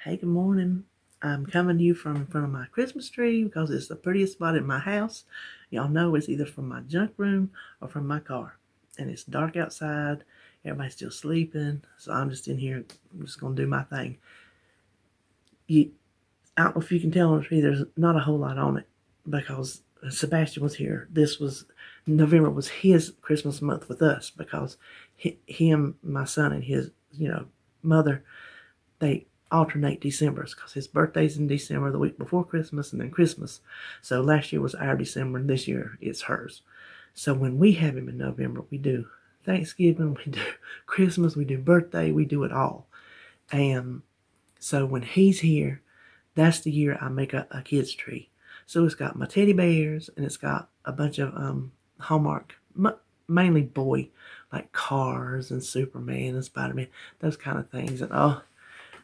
Hey, good morning. I'm coming to you from in front of my Christmas tree because it's the prettiest spot in my house. Y'all know it's either from my junk room or from my car. And it's dark outside. Everybody's still sleeping. So I'm just in here. I'm just going to do my thing. I don't know if you can tell on the tree, there's not a whole lot on it because Sebastian was here. November was his Christmas month with us because him, my son, and his, mother, they alternate Decembers because his birthday's in December, the week before Christmas, and then Christmas. So last year was our December, and this year it's hers. So when we have him in November, we do Thanksgiving, we do Christmas, we do birthday, we do it all. And so when he's here, that's the year I make a kid's tree. So it's got my teddy bears, and it's got a bunch of Hallmark, mainly boy, like Cars and Superman and Spider-Man, those kind of things. And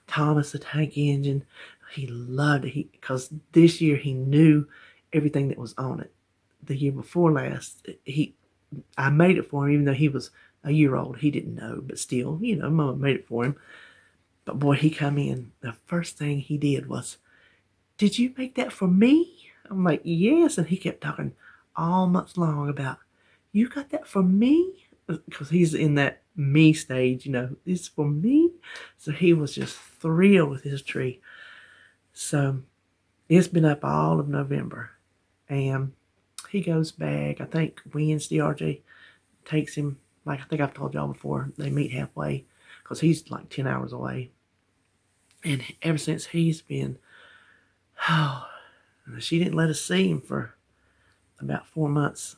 Thomas the Tank Engine. He loved it because this year he knew everything that was on it. The year before last, I made it for him, even though he was a year old. He didn't know, but still, Mama made it for him. But boy, he come in. The first thing he did was, "Did you make that for me?" I'm like, "Yes," and he kept talking all month long about, "You got that for me?" Because he's in that me stage, it's for me. So he was just thrilled with his tree. So it's been up all of November. And he goes back, I think Wednesday, RJ takes him, like I think I've told y'all before, they meet halfway because he's like 10 hours away. And ever since he's been, she didn't let us see him for about 4 months.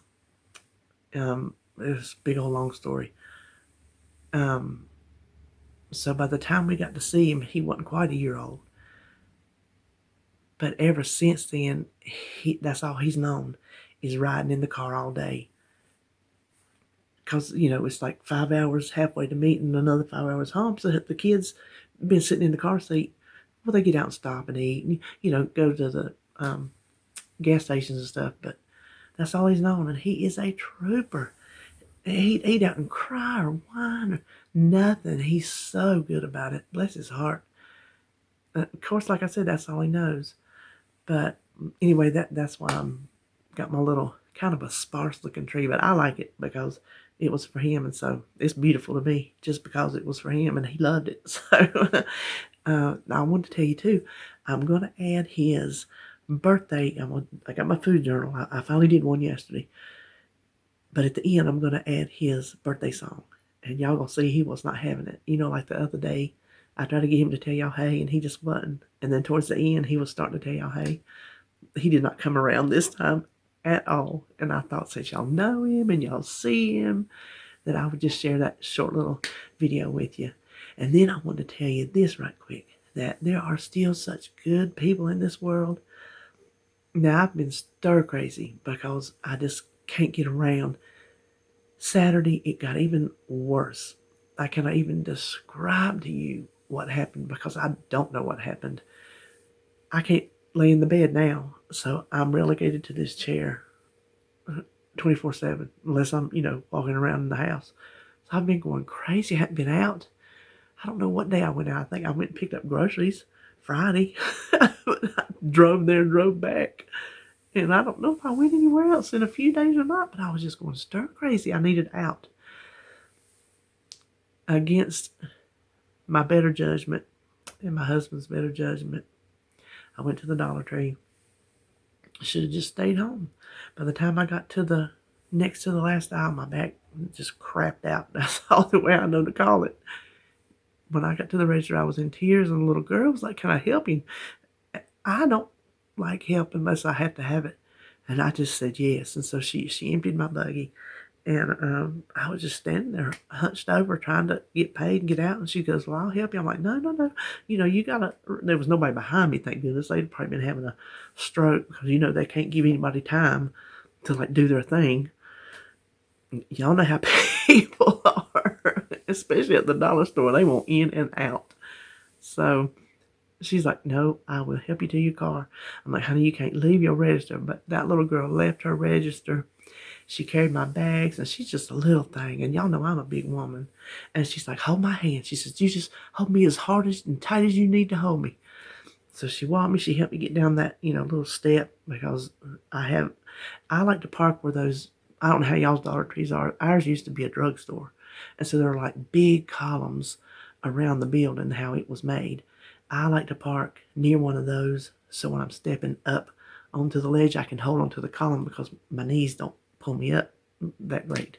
It was a big old long story. So by the time we got to see him, he wasn't quite a year old. But ever since then, that's all he's known is riding in the car all day. Because, it's like 5 hours halfway to meet and another 5 hours home. So the kids been sitting in the car seat. Well, they get out and stop and eat and, go to the gas stations and stuff. But that's all he's known. And he is a trooper. He don't cry or whine or nothing. He's so good about it. Bless his heart. Of course, like I said, that's all he knows. But anyway, that's why I'm got my little kind of a sparse looking tree. But I like it because it was for him, and so it's beautiful to me just because it was for him and he loved it. So I wanted to tell you too, I'm gonna add his birthday. I got my food journal. I finally did one yesterday. But at the end, I'm going to add his birthday song. And y'all going to see he was not having it. Like the other day, I tried to get him to tell y'all hey, and he just wasn't. And then towards the end, he was starting to tell y'all hey. He did not come around this time at all. And I thought, since y'all know him and y'all see him, that I would just share that short little video with you. And then I want to tell you this right quick, that there are still such good people in this world. Now, I've been stir crazy because I just can't get around. Saturday, it got even worse. I cannot even describe to you what happened because I don't know what happened. I can't lay in the bed now, so I'm relegated to this chair 24/7 unless I'm, walking around in the house. So I've been going crazy. I haven't been out. I don't know what day I went out. I think I went and picked up groceries Friday. I drove there and drove back. And I don't know if I went anywhere else in a few days or not, but I was just going stir crazy. I needed out. Against my better judgment and my husband's better judgment, I went to the Dollar Tree. I should have just stayed home. By the time I got to the next to the last aisle, my back just crapped out. That's all the way I know to call it. When I got to the register, I was in tears, and the little girl was like, "Can I help you?" I don't like help unless I have to have it. And I just said yes. And so she emptied my buggy. And I was just standing there hunched over trying to get paid and get out. And she goes, "Well, I'll help you." I'm like, no. You got to, there was nobody behind me, thank goodness. They'd probably been having a stroke because, they can't give anybody time to like do their thing. Y'all know how people are, especially at the dollar store. They want in and out. So she's like, "No, I will help you to your car." I'm like, "Honey, you can't leave your register." But that little girl left her register. She carried my bags, and she's just a little thing. And y'all know I'm a big woman. And she's like, "Hold my hand." She says, "You just hold me as hard and tight as you need to hold me." So she walked me. She helped me get down that, little step because I like to park where those, I don't know how y'all's Dollar Trees are. Ours used to be a drugstore. And so there are like big columns around the building, how it was made. I like to park near one of those so when I'm stepping up onto the ledge, I can hold onto the column because my knees don't pull me up that great.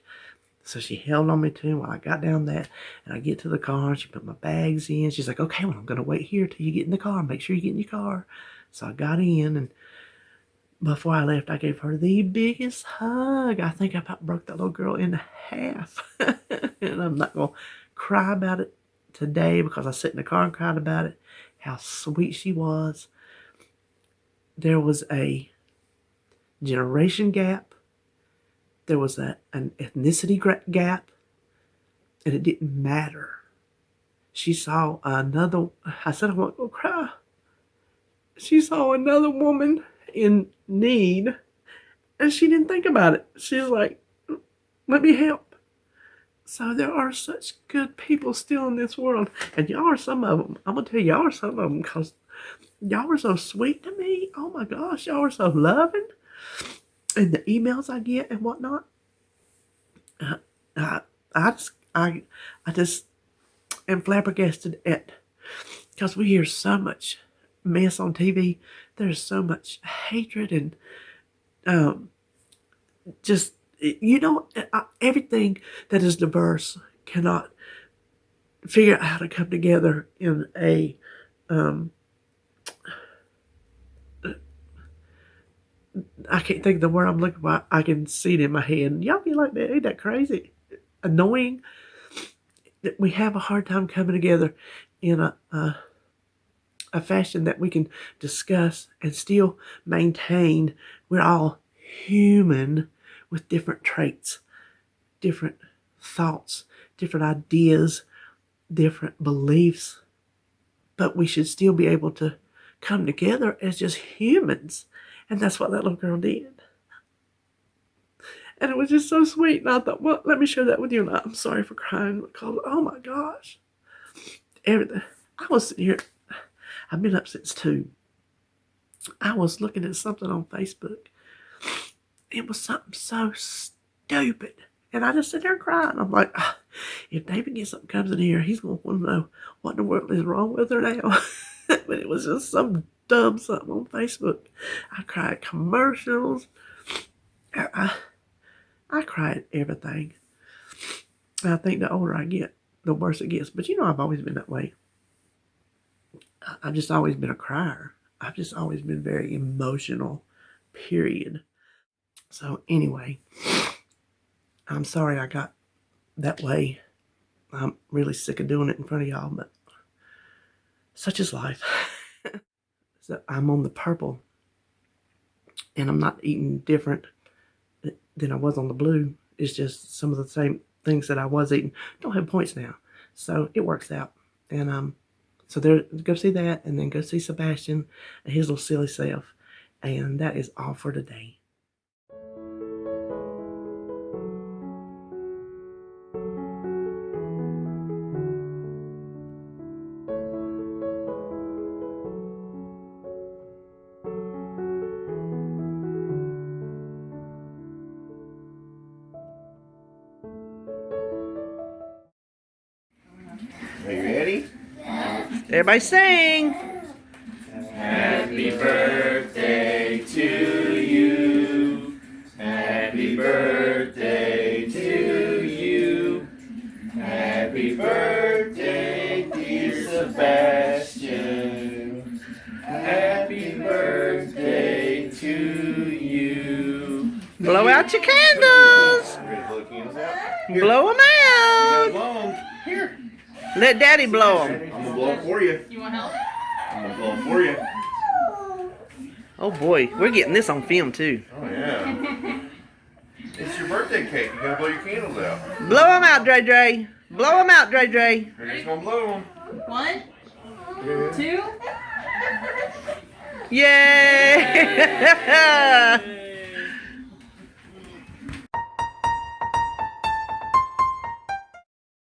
So she held on me too while I got down that, and I get to the car, and she put my bags in. She's like, okay, well, I'm going to wait here till you get in the car. Make sure you get in your car. So I got in, and before I left, I gave her the biggest hug. I think I about broke that little girl in half. And I'm not going to cry about it today because I sat in the car and cried about it, how sweet she was. There was a generation gap. There was an ethnicity gap, and it didn't matter. She saw another, I said I won't go cry. She saw another woman in need, and she didn't think about it. She's like, let me help. So there are such good people still in this world, and y'all are some of them. I'm going to tell y'all are some of them because y'all are so sweet to me. Oh my gosh, y'all are so loving. And the emails I get and whatnot, I just am flabbergasted at, because we hear so much mess on TV. There's so much hatred and just, everything that is diverse cannot figure out how to come together in a I can't think of the word I'm looking for. I can see it in my head. Y'all be like that. Ain't that crazy? Annoying. We have a hard time coming together in a fashion that we can discuss and still maintain. We're all human with different traits, different thoughts, different ideas, different beliefs. But we should still be able to come together as just humans. And that's what that little girl did. And it was just so sweet. And I thought, well, let me share that with you. And I'm sorry for crying because, oh my gosh. Everything. I was sitting here. I've been up since 2. I was looking at something on Facebook. It was something so stupid. And I just sit there and cry. And I'm like, if David gets something comes in here, he's going to want to know what in the world is wrong with her now. But it was just some dumb something on Facebook. I cried commercials. I cried at everything. And I think the older I get, the worse it gets. But I've always been that way. I've just always been a crier. I've just always been very emotional, period. So anyway, I'm sorry I got that way. I'm really sick of doing it in front of y'all, but such is life. So I'm on the purple, and I'm not eating different than I was on the blue. It's just some of the same things that I was eating. Don't have points now, so it works out. And so there, go see that, and then go see Sebastian and his little silly self. And that is all for today. Are you ready? Everybody sing. Happy birthday to you. Happy birthday to you. Happy birthday, dear Sebastian. Happy birthday to you. Blow out your candles. Ready to blow the candles out? Blow them You out. gotta blow them. Here. Let Daddy blow them. I'm gonna blow them for you. You want help? I'm gonna blow them for you. Oh boy, we're getting this on film too. Oh yeah. It's your birthday cake. You gotta blow your candles out. Blow them out, Dre Dre. Blow them out, Dre Dre. We're just gonna blow them. 1, 2. Yay!